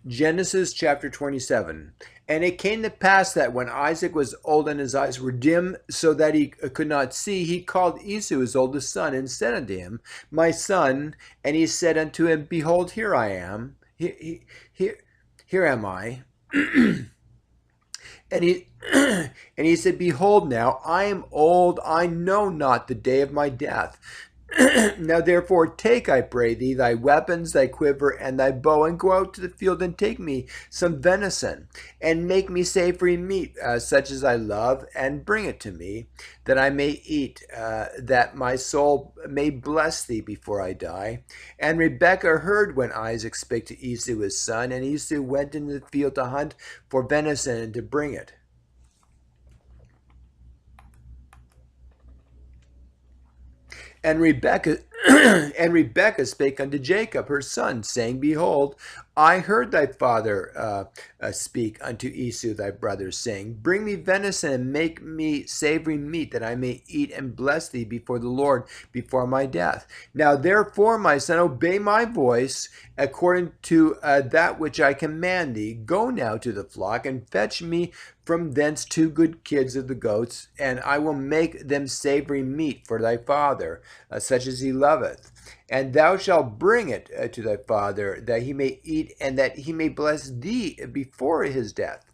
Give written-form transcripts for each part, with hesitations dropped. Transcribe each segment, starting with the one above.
Genesis chapter 27. And it came to pass that when Isaac was old and his eyes were dim, so that he could not see, he called Esau his oldest son, and said unto him, My son. And he said unto him, Behold, here I am. Here am I. And he and he said, Behold now, I am old, I know not the day of my death. Now therefore take, I pray thee, thy weapons, thy quiver, and thy bow, and go out to the field, and take me some venison, and make me savory meat, such as I love, and bring it to me, that I may eat, that my soul may bless thee before I die. And Rebekah heard when Isaac spake to Esau his son, and Esau went into the field to hunt for venison, and to bring it. And Rebekah and Rebekah spake unto Jacob her son, saying, Behold, I heard thy father speak unto Esau thy brother, saying, Bring me venison, and make me savory meat, that I may eat and bless thee before the Lord before my death. Now therefore, my son, obey my voice according to that which I command thee. Go now to the flock, and fetch me from thence 2 good kids of the goats, and I will make them savory meat for thy father, such as he loveth. And thou shalt bring it to thy father, that he may eat, and that he may bless thee before his death.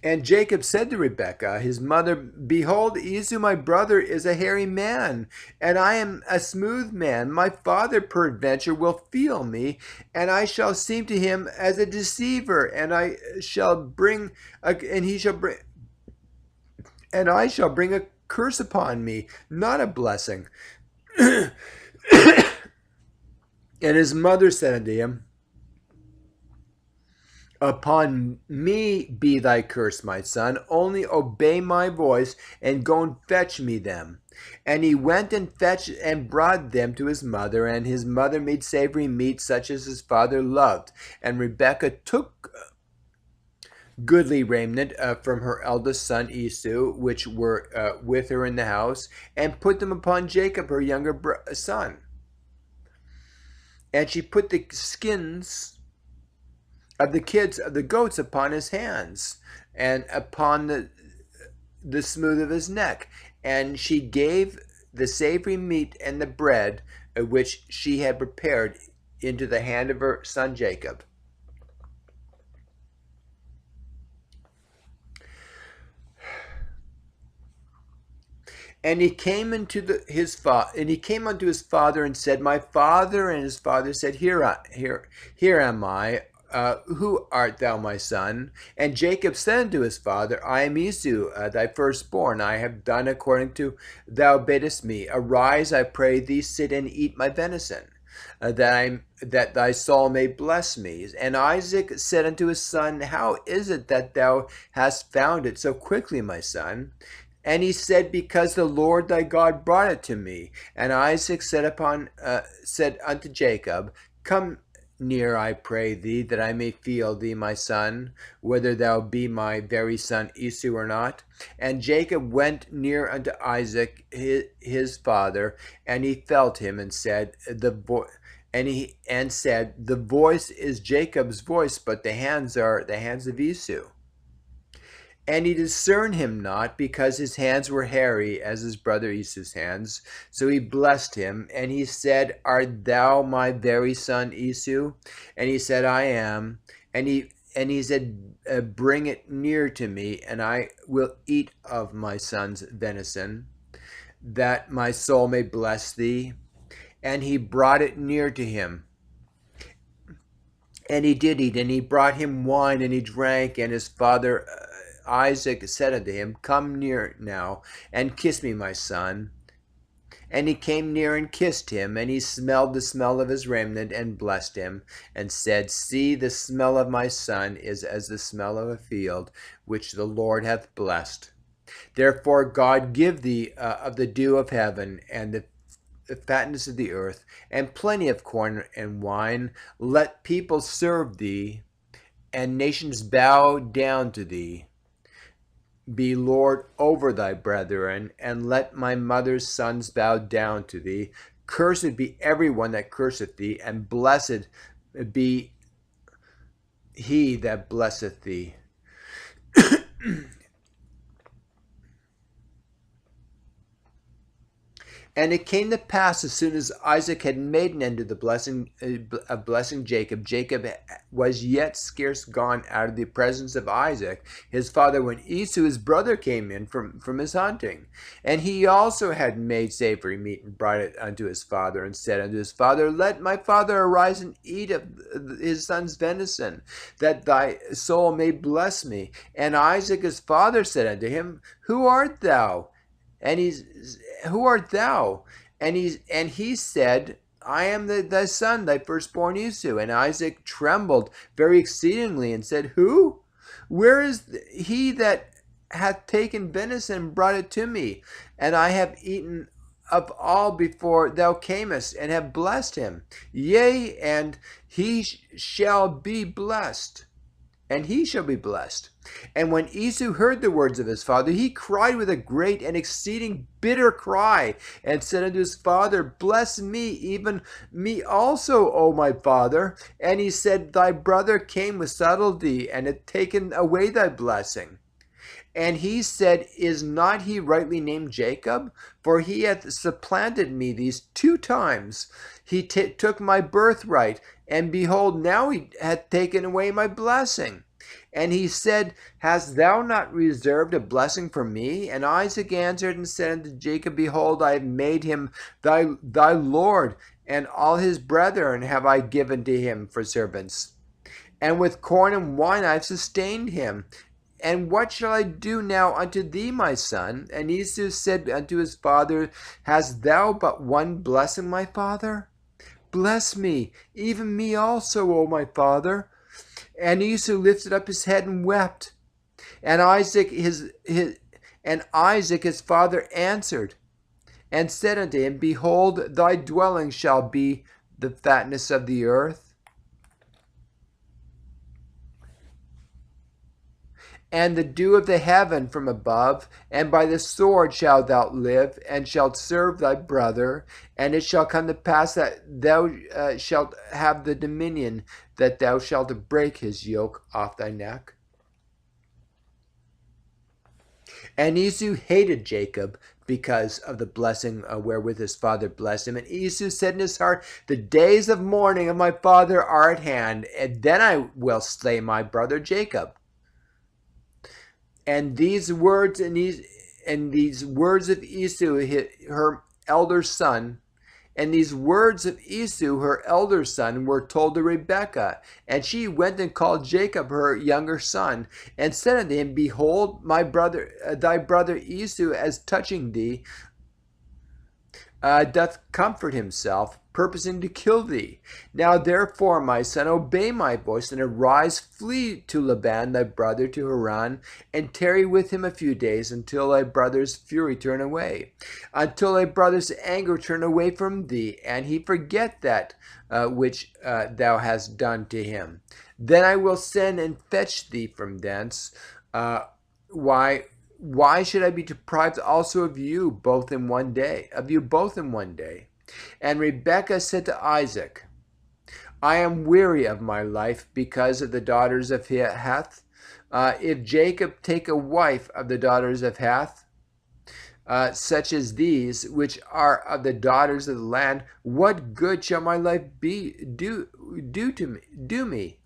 And Jacob said to Rebekah, his mother, Behold, Esau my brother is a hairy man, and I am a smooth man. My father peradventure will feel me, and I shall seem to him as a deceiver, and I shall bring a curse upon me, not a blessing. And his mother said unto him, Upon me be thy curse, my son. Only obey my voice, and go and fetch me them. And he went and fetched and brought them to his mother, and his mother made savory meat, such as his father loved. And Rebekah took goodly raiment from her eldest son Esau, which were with her in the house, and put them upon Jacob, her younger son. And she put the skins of the kids of the goats upon his hands, and upon the smooth of his neck. And she gave the savory meat and the bread which she had prepared into the hand of her son Jacob. And he came unto his father and said, My father. And his father said, Here am I. Who art thou, my son? And Jacob said unto his father, I am Esau, thy firstborn. I have done according to thou badest me. Arise, I pray thee, sit and eat my venison, that thy soul may bless me. And Isaac said unto his son, How is it that thou hast found it so quickly, my son? And he said, Because the Lord thy God brought it to me. And Isaac said unto Jacob, Come near, I pray thee, that I may feel thee, my son, whether thou be my very son Esau or not. And Jacob went near unto Isaac his father, and he felt him, and said, The voice is Jacob's voice, but the hands are the hands of Esau. And he discerned him not, because his hands were hairy as his brother Esau's hands. So he blessed him, and he said, Art thou my very son Esau? And he said, I am. And he said, Bring it near to me, and I will eat of my son's venison, that my soul may bless thee. And he brought it near to him. And he did eat, and he brought him wine, and he drank. And his father Isaac said unto him, Come near now, and kiss me, my son. And he came near and kissed him, and he smelled the smell of his raiment, and blessed him, and said, See, the smell of my son is as the smell of a field, which the Lord hath blessed. Therefore God give thee of the dew of heaven, and the fatness of the earth, and plenty of corn and wine. Let people serve thee, and nations bow down to thee. Be Lord over thy brethren, and let my mother's sons bow down to thee. Cursed be everyone that curseth thee, and blessed be he that blesseth thee. And it came to pass, as soon as Isaac had made an end of the blessing of blessing Jacob, Jacob was yet scarce gone out of the presence of Isaac his father, when Esau his brother came in from his hunting. And he also had made savory meat, and brought it unto his father, and said unto his father, Let my father arise and eat of his son's venison, that thy soul may bless me. And Isaac his father said unto him, Who art thou? And who art thou? And he said, I am thy son, thy firstborn Esau. And Isaac trembled very exceedingly, and said, Who? Where is he that hath taken venison and brought it to me? And I have eaten of all before thou camest, and have blessed him. Yea, and he shall be blessed. And he shall be blessed. And when Esau heard the words of his father, he cried with a great and exceeding bitter cry, and said unto his father, Bless me, even me also, O my father. And he said, Thy brother came with subtlety, and hath taken away thy blessing. And he said, Is not he rightly named Jacob? For he hath supplanted me these 2 times. He took my birthright, and behold, now he hath taken away my blessing. And he said, Hast thou not reserved a blessing for me? And Isaac answered and said unto Jacob, Behold, I have made him thy Lord, and all his brethren have I given to him for servants. And with corn and wine I have sustained him. And what shall I do now unto thee, my son? And Esau said unto his father, Hast thou but one blessing, my father? Bless me, even me also, O my father. And Esau lifted up his head and wept. And Isaac his father answered and said unto him, Behold, thy dwelling shall be the fatness of the earth, and the dew of the heaven from above, and by the sword shalt thou live, and shalt serve thy brother. And it shall come to pass that thou shalt have the dominion, that thou shalt break his yoke off thy neck. And Esau hated Jacob because of the blessing wherewith his father blessed him. And Esau said in his heart, The days of mourning of my father are at hand, and then I will slay my brother Jacob. And these words of Esau, her elder son, were told to Rebekah. And she went and called Jacob her younger son, and said unto him, Behold, my brother, thy brother Esau, as touching thee, doth comfort himself, purposing to kill thee. Now therefore, my son, obey my voice, and arise, flee to Laban thy brother to Haran, and tarry with him a few days, until thy brother's fury turn away, until thy brother's anger turn away from thee, and he forget that which thou hast done to him. Then I will send and fetch thee from thence. Why should I be deprived also of you both in one day? And Rebekah said to Isaac, I am weary of my life because of the daughters of Heth. If Jacob take a wife of the daughters of Heth, such as these, which are of the daughters of the land, what good shall my life do me?